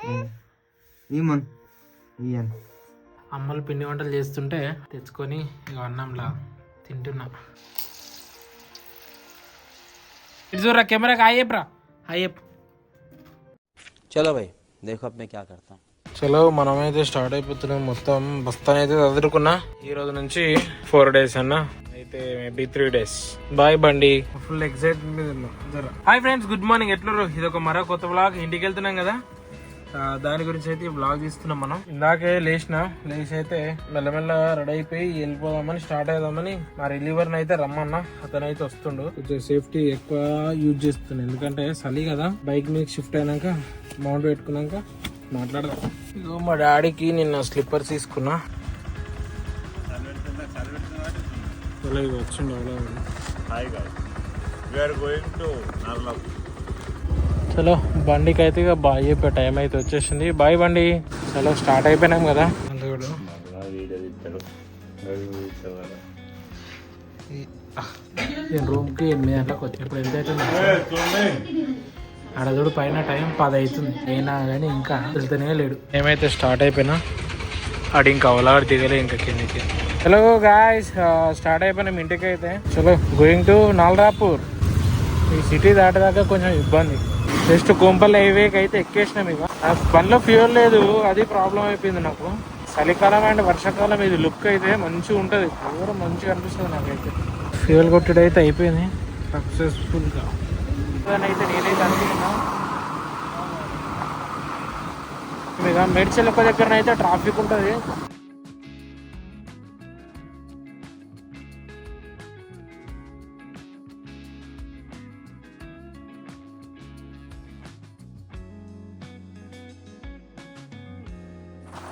ఏమన్ ఇయన్ అమ్మలు పిండి వంటలు చేస్తుంటే తెచ్చుకొని ఇక అన్నంలా తింటున్నా. ఇటు చూడరా కెమెరాకి హాయ్ హాయ్. చలో భాయ్ దేఖో అప్ మే క్యా కర్తా. చలో మనమైతే స్టార్ట్ అయిపోతున్నాం. మొత్తం బస్తాని అయితే చదువుకున్నా. ఈ రోజు నుంచి 4 days అన్న, అయితే మేబీ 3 days. బాయ్ బండి. ఫుల్ ఎక్సైట్మెంట్ మీద ఉన్నా. Hi friends, good morning. ఎట్లున్నారు? ఇది ఒక మరో కొత్త బ్లాగ్. ఇంటికి వెళ్తున్నాం కదా, దాని గురించి అయితే ఈ బ్లాగ్ తీస్తున్నాం మనం. ఇందాకే లేచి అయితే మెల్లమెల్ల రెడీ అయిపోయి వెళ్ళిపోదామని స్టార్ట్ అయిదామని మా రిలీవర్ని అయితే రమ్మన్నా. అతను అయితే వస్తుండు. కొంచెం సేఫ్టీ ఎక్కువ యూజ్ చేస్తున్నాను, ఎందుకంటే చలి కదా. బైక్ మీద షిఫ్ట్ అయినాక మౌంట్ పెట్టుకున్నాక మాట్లాడదాం. ఇగో మా డాడీకి నిన్న స్లిప్పర్స్ తీసుకున్నా. వచ్చిండు. చలో బండికి అయితే ఇక బాయ్ చెప్పే టైం అయితే వచ్చేసింది. బాయ్ బండి. చలో స్టార్ట్ అయిపోయినాం కదా. అందుకడు నేను రూమ్కి 8 గంటలకు వచ్చి ఇప్పుడు ఎంత అవుతుంది? అడదుడు పైన టైం 10 అవుతుంది. అయినా కానీ ఇంకా వెళ్తూనే లేడు. ఏమైతే స్టార్ట్ అయిపోయినా ఆడు ఇంకా అవలాడు దిగలే ఇంకా కిందకి. హలో గాయ్స్, స్టార్ట్ అయిపోయినాం ఇంటికి అయితే. చలో గోయింగ్ టు నాల్రాపూర్. ఈ సిటీ దాటేదాకా కొంచెం ఇబ్బంది. జస్ట్ కోంపల్లి హైవేకి అయితే ఎక్కేసినాం. ఇక బండ్లో ఫ్యూల్ లేదు, అది ప్రాబ్లం అయిపోయింది నాకు. చలికాలం అండ్ వర్షాకాలం ఇది లుక్ అయితే మంచిగా ఉంటుంది, ఎవరు మంచిగా అనిపిస్తుంది నాకైతే. ఫ్యూల్ కొట్టుడు అయితే అయిపోయింది సక్సెస్ఫుల్గా. అయితే నేనైతే అనుకుంటున్నా ఇక మేడ్చల్ ఒక దగ్గర అయితే ట్రాఫిక్ ఉంటుంది.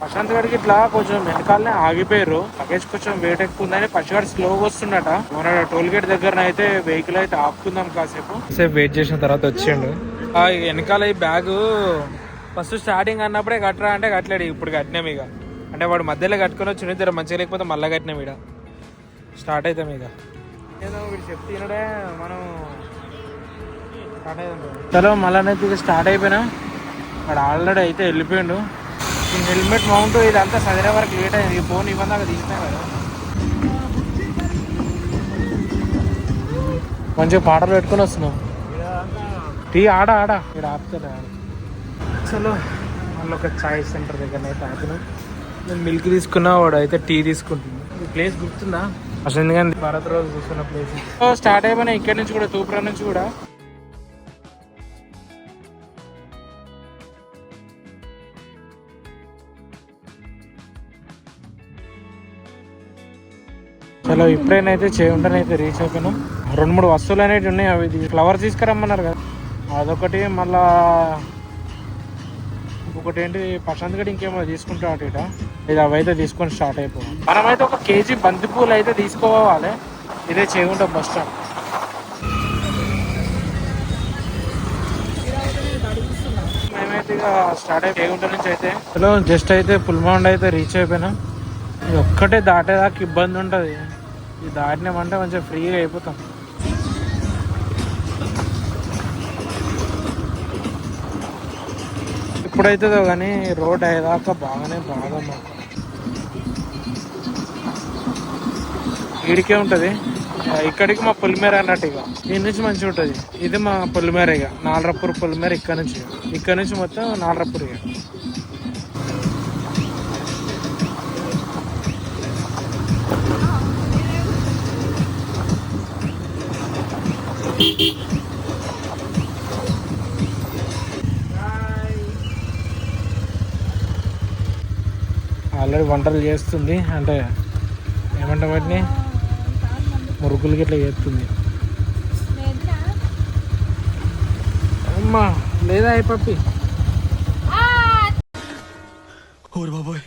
ప్రశాంత్ గడికి ఇట్లా కొంచెం వెనకాలనే ఆగిపోయారు. లగేజ్ కొంచెం వెయిట్ ఎక్కువ ఉందని పచ్చిగాడు స్లోగా వస్తుండట. మన టోల్ గేట్ దగ్గర అయితే వెహికల్ అయితే ఆపుకుందాం కాసేపు వెయిట్ చేసిన తర్వాత వచ్చిండు. వెనకాల ఈ బ్యాగ్ ఫస్ట్ స్టార్టింగ్ అన్నప్పుడే కట్టరా అంటే కట్టలేడు. ఇప్పుడు కట్టినాం ఇక, అంటే వాడు మధ్యలో కట్టుకుని వచ్చి ఇద్దరు మంచిగా లేకపోతే మళ్ళీ కట్టినాం. ఇక స్టార్ట్ అవుతాం. ఇక ఏదో వీడు చెప్తే మనం స్టార్ట్ అవుతాం. చలో మళ్ళీ ఇక స్టార్ట్ అయిపోయినా. వాడు ఆల్రెడీ అయితే వెళ్ళిపోయిండు. ఈ హెల్మెట్ మౌంట్ ఇదంతా చదివే వరకు లేట్ అయింది. ఈ ఫోన్ ఇవ్వదాకా తీసినా కదా. మంచిగా పాటలు పెట్టుకొని వస్తున్నాం. టీ ఆడ ఇక్కడ ఆపుతారా. అసలు మళ్ళీ ఒక చాయ్ సెంటర్ దగ్గర అయితే ఆపినాం. నేను మిల్క్ తీసుకున్నా, వాడు అయితే టీ తీసుకుంటున్నా. ఈ ప్లేస్ గుర్తుందా అసలు? ఎందుకంటే భారత్ రోజు చూస్తున్న ప్లేస్. స్టార్ట్ అయిపోయినా ఇక్కడ నుంచి కూడా, తూపురా నుంచి కూడా. చలో ఇప్పుడైతే చేయుంటనైతే రీచ్ అయిపోయినాం. 2-3 వస్తువులు అనేవి ఉన్నాయి. అవి ఫ్లవర్ తీసుకురమ్మన్నారు కదా, అదొకటి. మళ్ళా ఇంకొకటి ఏంటి, ప్రశాంత్ గడి ఇంకేమో తీసుకుంటాడు ఇట. ఇది అవైతే తీసుకొని స్టార్ట్ అయిపోయాం. మనమైతే 1 kg బంతిపూలు అయితే తీసుకోవాలి. ఇదే చేయుంటాం బస్ స్టాండ్. మేమైతే ఇక స్టార్ట్ అయిపోయి చేయుంట నుంచి అయితే చలో జస్ట్ అయితే పుల్మాండ్ అయితే రీచ్ అయిపోయినాం. ఇది ఒక్కటే దాటేదాకా ఇబ్బంది ఉంటుంది. ఇది దాటినామంటే కొంచెం ఫ్రీగా అయిపోతాం. ఇప్పుడైతుందో కానీ రోడ్ అయ్యేదాకా బాగానే బాగా మాకు ఇడికే ఉంటుంది. ఇక్కడికి మా పొలిమేర అన్నట్టు. ఇక దీని నుంచి మంచిగా ఉంటుంది. ఇది మా పొలిమేర. ఇక నాల్రాపూర్ పొలిమేర ఇక్కడ నుంచి మొత్తం నాల్రాపూర్. ఇక ఆల్రెడీ వంటలు చేస్తుంది. అంటే ఏమంటే వాటిని మురుకులకి ఇట్లా చేస్తుంది. అమ్మా లేదా అయిపోయి బాబోయ్.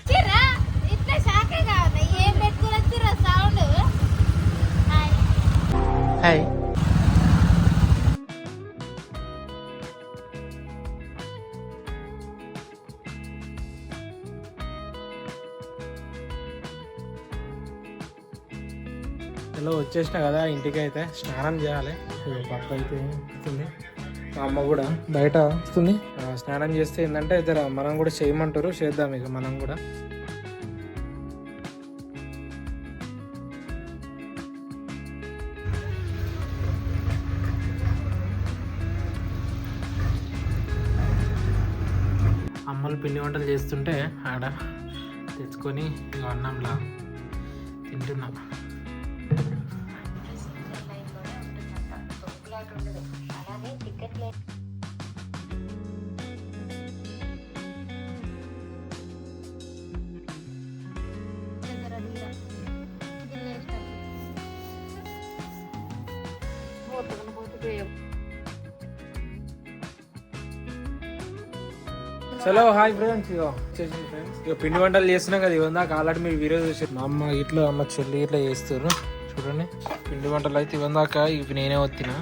హాయ్. ఇలా వచ్చేసిన కదా ఇంటికి. అయితే స్నానం చేయాలి. పప్పు అయితే అవుతుంది. మా అమ్మ కూడా బయట వస్తుంది స్నానం చేస్తే ఏంటంటే ఇద్దరు మనం కూడా చేయమంటారు, చేద్దాం ఇక మనం కూడా. అమ్మలు పిండి వంటలు చేస్తుంటే ఆడ తెచ్చుకొని ఇక అన్నంలా తింటున్నాం. చలో హాయ్ ఫ్రెండ్స్, ఇక వచ్చేసింది ఫ్రెండ్స్. ఇక పిండి వంటలు చేస్తున్నాం కదా, ఇవన్నా ఆల్రెడీ మీరు వీడియో చూసారు. మా అమ్మ ఇట్లా అమ్మ చెల్లి ఇట్లా చేస్తారు చూడండి. పిండి వంటలు అయితే ఇవన్నాక ఇవి నేనే వత్తినా.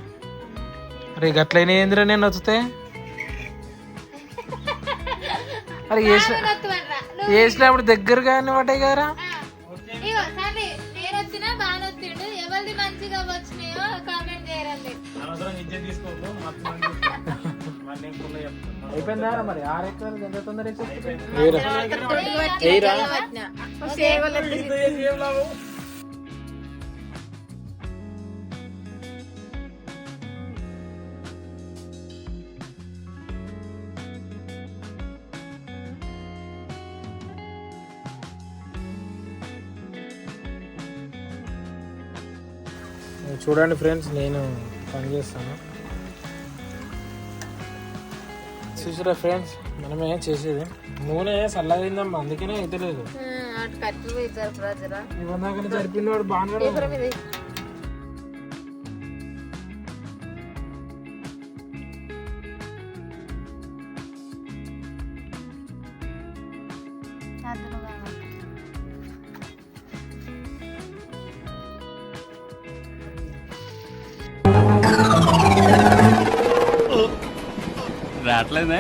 అరే గట్లయినా ఏందిరా నేను వస్తే, అరే వేసినప్పుడు దగ్గరగా పడ్డాయి కదరా. అయిపోయిందా మరి 6 ఎకరాలు ఎంత తొందర చూడండి ఫ్రెండ్స్, నేను పని చేస్తాను చూసారా ఫ్రెండ్స్. మనమే చేసేది నూనె చల్లదైందమ్మా, అందుకనే అయితే లేదు. ఇవన్నాకనే సరిపోయినవాడు బాగా. రావట్లేదే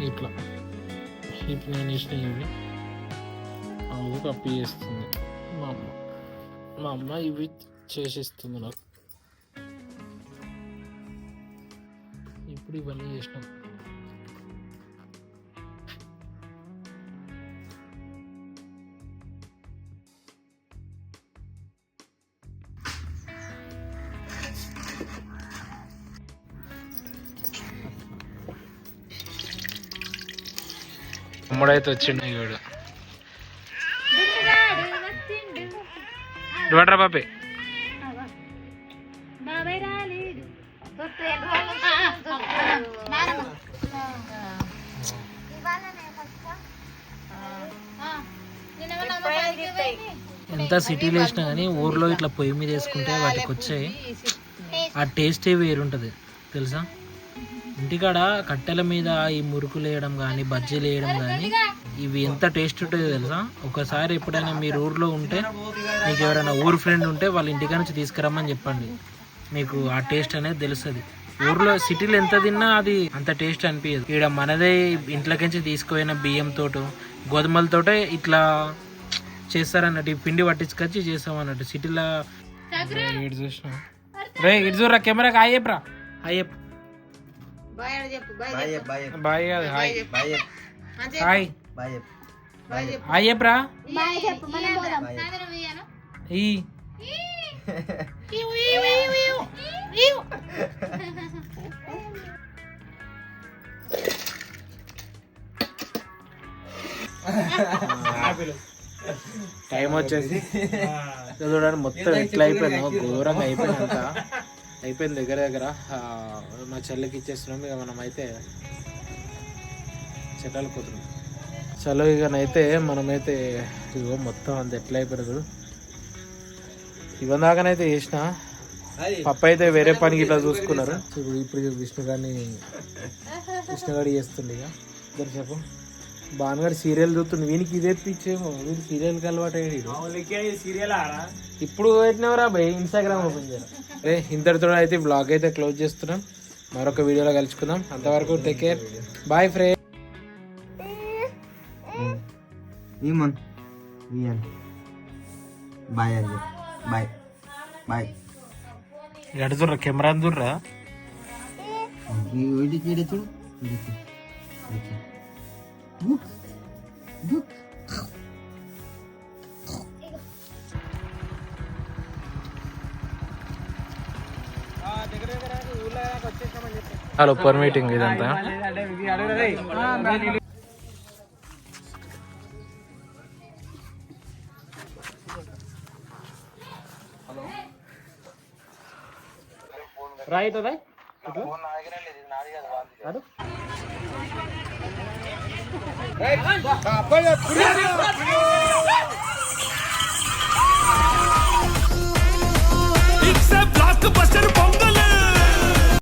ఇట్లా ఇప్పుడు నేను వేసినవి అవి కప్పి చేస్తుంది మా అమ్మ ఇవి చేసిస్తుంది నాకు. ఇప్పుడు ఇవన్నీ చేసినాం. అమ్ముడైతే వచ్చిండు ఇవాడు. ఇవ్వడ్రా బాపే. ఎంత సిటీలో వేసినా కానీ ఊర్లో ఇట్లా పొయ్యి మీద వేసుకుంటే వాటికి వచ్చాయి ఆ టేస్టే వేరుంటుంది తెలుసా. ఇంటికాడ కట్టెల మీద ఈ మురుకులు వేయడం కానీ బజ్జీలు వేయడం కానీ ఇవి ఎంత టేస్ట్ ఉంటుందో తెలుసా. ఒకసారి ఎప్పుడైనా మీరు ఊర్లో ఉంటే, మీకు ఎవరైనా ఊరు ఫ్రెండ్ ఉంటే వాళ్ళ ఇంటికా నుంచి తీసుకురమ్మని చెప్పండి, మీకు ఆ టేస్ట్ అనేది తెలుస్తుంది. ఊర్లో సిటీలో ఎంత తిన్నా అది అంత టేస్ట్ అనిపించదు. ఇక్కడ మనదే ఇంట్లోకించి తీసుకుపోయిన బియ్యంతోటో గోధుమలతోటే ఇట్లా చేస్తారన్నట్టు, ఈ పిండి పట్టించుకొచ్చి చేస్తాం అన్నట్టు. సిటీలో ఇటు చూసిన రే, ఇటు చూడరా కెమెరాకి హాయ్ చెప్పరా. హాయ్ చెప్పు. బాయ్ కాదు హాయ్. హాయ్ హాయ్ చెప్పరా. టైం వచ్చేసి చూడండి మొత్తం ఎట్లా అయిపోయిందో, ఘోరంగా అయిపోయింది అంతా. అయిపోయింది దగ్గర దగ్గర. మా చెల్లికి ఇచ్చేస్తున్నాం. ఇక మనం అయితే చెట్టాలు పోతున్నాం. చలో ఇకనైతే మనమైతే ఇగో మొత్తం అంత ఎట్లా అయిపోయారు. ఇవన్న దాకానైతే చేసిన పప్ప అయితే వేరే పనికి ఇట్లా చూసుకున్నారు. ఇప్పుడు విష్ణుగాడి చేస్తుండే ఇక ఇద్దరు చెప్పు. భానుగాడు సీరియల్ చూస్తుండే. వీనికి ఇదే పిచ్చేమో, వీడు సీరియల్కి అలవాటు అయ్యాడు. సీరియల్ ఇప్పుడు పెట్టినవరా భయ్ ఇన్స్టాగ్రామ్ ఓపెన్ చేయాలి. అరే ఇంతటితో అయితే బ్లాగ్ అయితే క్లోజ్ చేస్తున్నాం. మరొక వీడియోలో కలుసుకుందాం. అంతవరకు take care, bye friend. Bye అండి, బాయ్ బాయ్. ఎడుతుర్రా కెమెరా చూడరా. చూడు హలో పర్ మీటింగ్ ఇదంతా. Right right